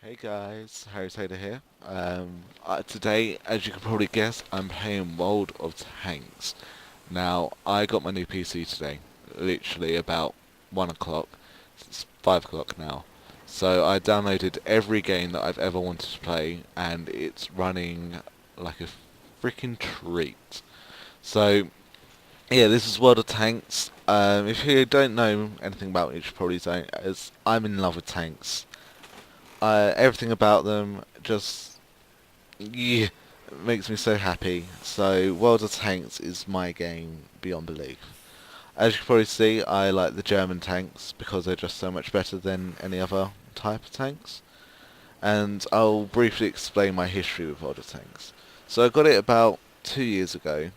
Hey guys, Harry Taylor here. Today, as you can probably guess, I'm playing World of Tanks. Now, I got my new PC today, literally about 1 o'clock. It's 5 o'clock now. So I downloaded every game that I've ever wanted to play, and it's running like a freaking treat. So, yeah, this is World of Tanks. If you don't know anything about it, you should probably don't, as I'm in love with tanks. Everything about them just yeah, makes me so happy. So World of Tanks is my game beyond belief. As you can probably see, I like the German tanks because they're just so much better than any other type of tanks. And I'll briefly explain my history with World of Tanks. So I got it about 2 years ago,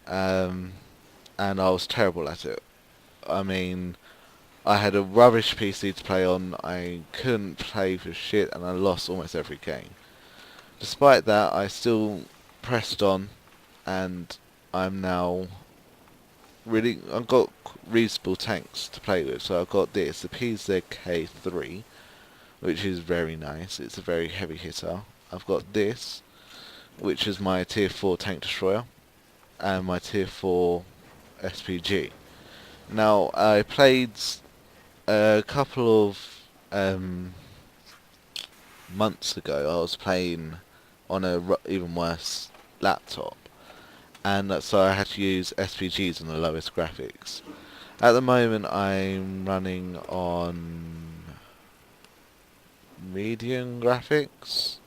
um, and I was terrible at it. I mean, I had a rubbish PC to play on, I couldn't play for shit, and I lost almost every game. Despite that, I still pressed on, and I'm now I've got reasonable tanks to play with. So I've got this, the PZK-3, which is very nice. It's a very heavy hitter. I've got this, which is my tier 4 tank destroyer, and my tier 4 SPG. Now, I played a couple of months ago. I was playing on a even worse laptop, and so I had to use SPGs on the lowest graphics. At the moment, I'm running on medium graphics.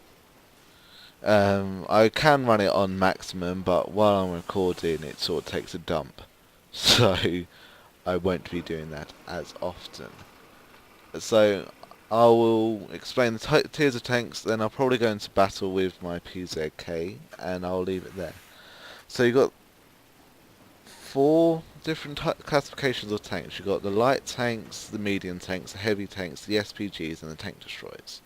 I can run it on maximum, but while I'm recording, it sort of takes a dump, so I won't be doing that as often. So I will explain the tiers of tanks, then I'll probably go into battle with my PZK, and I'll leave it there. So you've got four different classifications of tanks. You've got the light tanks, the medium tanks, the heavy tanks, the SPGs, and the tank destroyers.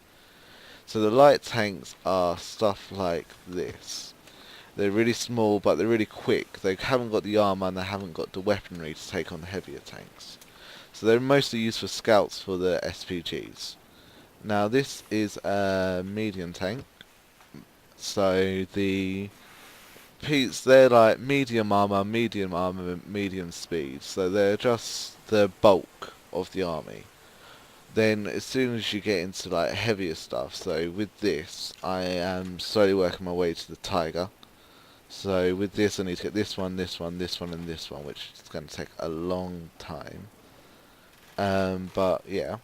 So the light tanks are stuff like this. They're really small, but they're really quick. They haven't got the armor and they haven't got the weaponry to take on the heavier tanks. So they're mostly used for scouts for the SPGs. Now this is a medium tank. So they're like medium armor, medium speed. So they're just the bulk of the army. Then as soon as you get into like heavier stuff, so with this, I am slowly working my way to the Tiger. So with this, I need to get this one, this one, this one, and this one, which is going to take a long time. But yeah.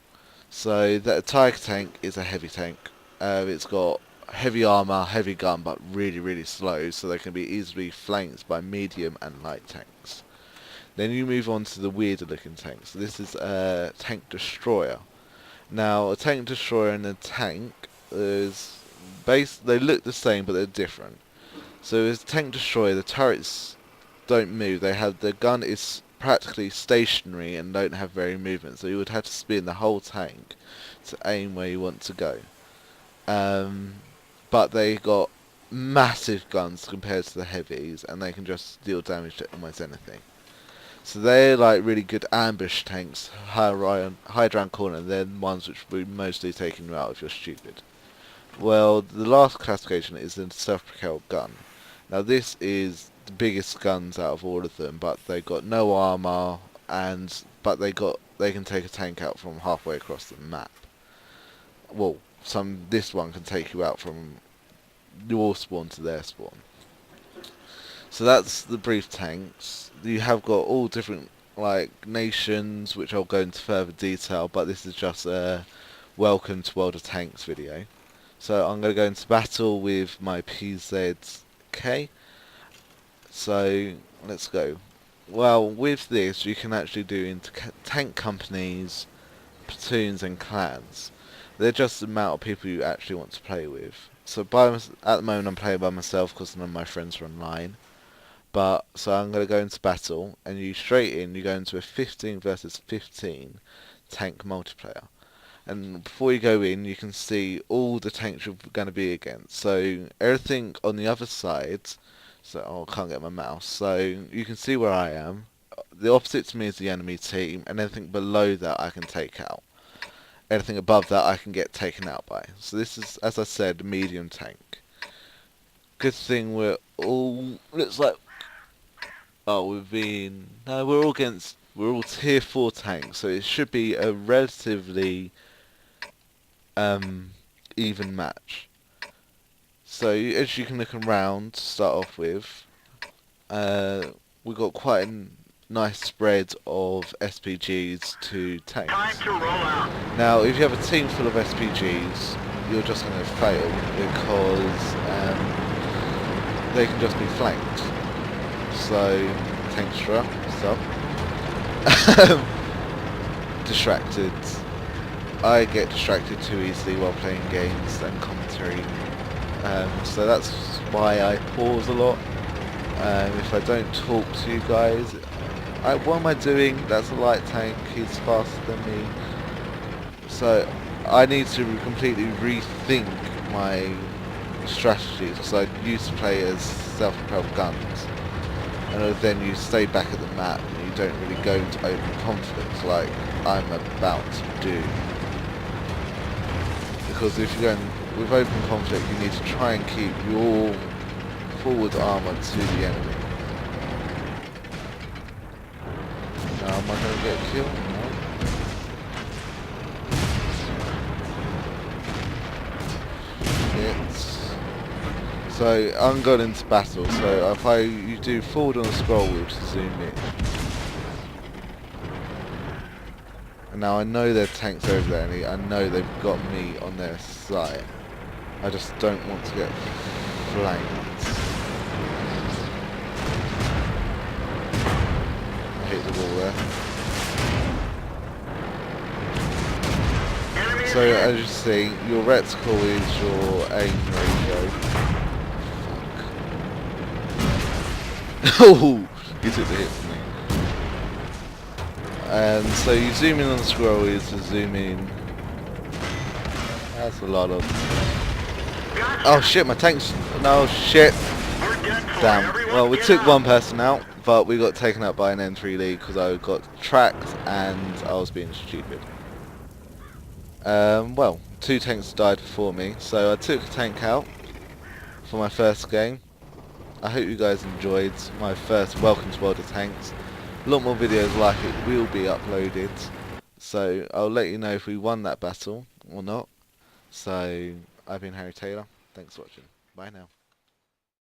So the Tiger tank is a heavy tank. It's got heavy armor, heavy gun, but really, really slow, so they can be easily flanked by medium and light tanks. Then you move on to the weirder looking tanks. So this is a tank destroyer. Now, a tank destroyer and a tank is they look the same, but they're different. So as a tank destroyer, the turrets don't move. The gun is practically stationary and don't have very movement. So you would have to spin the whole tank to aim where you want to go. But they got massive guns compared to the heavies, and they can just deal damage to almost anything. So they're like really good ambush tanks, hide around corner. They're the ones which will be mostly taking you out if you're stupid. Well, the last classification is the self-propelled gun. Now this is the biggest guns out of all of them, but they've got no armor, but they can take a tank out from halfway across the map. Well, this one can take you out from your spawn to their spawn. So that's the brief tanks. You have got all different like nations, which I'll go into further detail, but this is just a welcome to World of Tanks video. So I'm going to go into battle with my PZK. So let's go. Well, with this you can actually do into tank companies, platoons and clans. They're just the amount of people you actually want to play with. So at the moment I'm playing by myself because none of my friends are online. But so I'm going to go into battle, and you go into a 15 versus 15 tank multiplayer. And before you go in, you can see all the tanks you're going to be against. So everything on the other side, I can't get my mouse. So you can see where I am. The opposite to me is the enemy team, and anything below that I can take out. anything above that I can get taken out by. So this is, as I said, a medium tank. Good thing we're all, looks like, oh, we're all tier 4 tanks, so it should be a relatively even match. So as you can look around to start off with, we've got quite a nice spread of SPGs to tanks. Time to roll out. Now, if you have a team full of SPGs, you're just going to fail because they can just be flanked. So, Tankstra, stop. Distracted. I get distracted too easily while playing games and commentary. So that's why I pause a lot. If I don't talk to you guys, what am I doing? That's a light tank, he's faster than me. So I need to completely rethink my strategies, because I used to play as self-propelled guns, and then you stay back at the map and you don't really go into open conflict like I'm about to do. Because if you're going with open conflict, you need to try and keep your forward armour to the enemy. Now, am I going to get killed? No. So I'm going into battle, so if you do forward on the scroll wheel to zoom in. And now I know there are tanks over there, and I know they've got me on their side. I just don't want to get flanked. I hit the wall there. So as you see, your reticle is your aim ratio. Oh, you took the hit from me. And so you zoom in on the scroll wheels to zoom in. That's a lot of... Oh shit, my tank's... No, shit. Damn. Well, we took one person out, but we got taken out by an N3 lead because I got tracked and I was being stupid. Well, 2 tanks died before me, so I took a tank out for my first game. I hope you guys enjoyed my first Welcome to World of Tanks. A lot more videos like it will be uploaded, so I'll let you know if we won that battle or not. So, I've been Harry Taylor. Thanks for watching. Bye now.